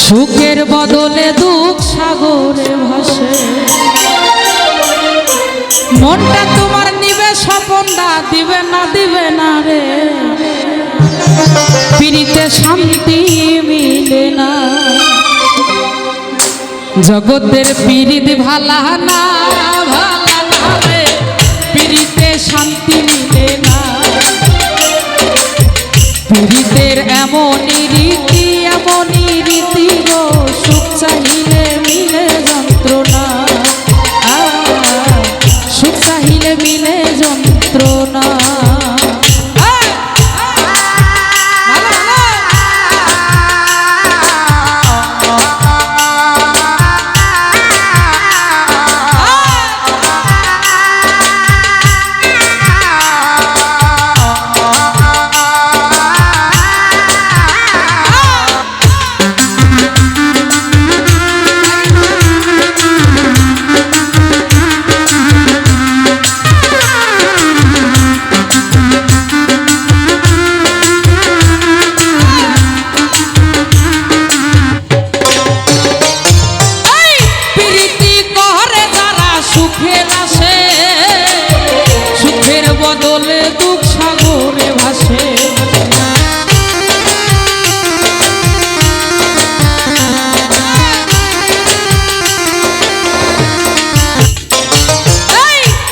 সুখের বদলে দুঃখ সাগরে ভাসে, মনটা তোমার নিবে স্বপনটা দিবে না রে, পিরিতে শান্তি মিলে না, জগতের পিরিত ভালা না রে, পিরিতে শান্তি মিলে না, পিরিতের এমনই রীতি গো, সুখ চাহিলে মিলে যন্ত্রণা, সুখ চাহিলে মিলে যন্ত্রণা। বদলে দুঃখ সাগরে ভাসে,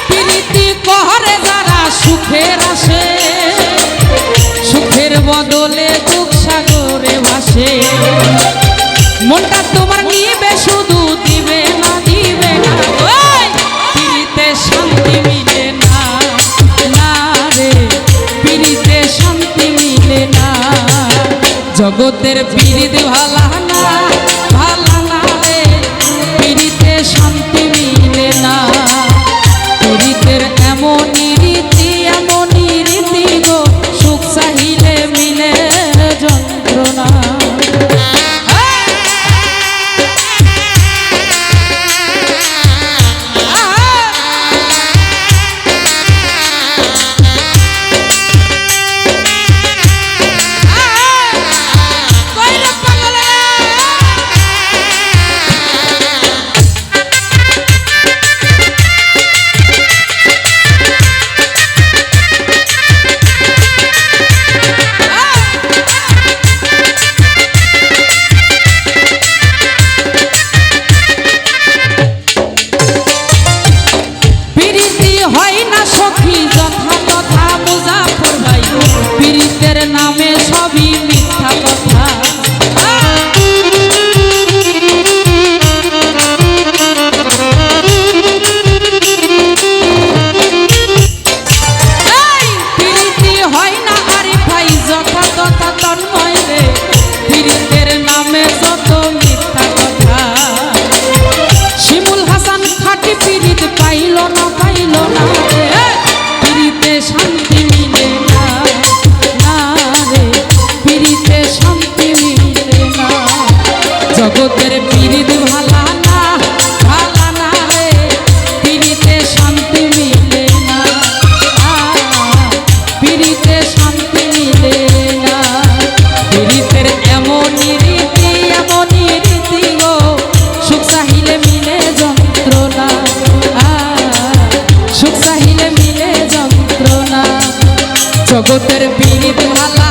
প্রীতি কহরে যারা সুখের আসে, সুখের বদলে দুঃখ সাগরে ভাসে, মনটা তোমার নিবে শুধু দিবে না পিরিতে শান্তি মিলে না, শান্তি মিলে না, জগতের পিরিত ভালা না রে, পিরিতে শান্তি মিলে না, পিরিতের এমনই রীতি গো, সুখ চাহিলে মিলে যন্ত্রণা। নামে সবই মিথ্যা কথা, প্রীতি হয় না আরে ভাই যথা তথা তন্ময় রে, প্রীতের নামে যত মিথ্যা কথা, শিমুল হাসান খাঁটি প্রীত পাইল না রে, প্রীতে শান্তি মিলে না, জগতের পিরিত ভালা না রে, পিরিতে শান্তি মিলে না, পিরিতে শান্তি মিলে না, পিরিতের এমনই রীতি গো, সুখ চাহিলে মিলে যন্ত্রণা, সুখ চাহিলে মিলে যন্ত্রণা, জগতের পিরিত ভালা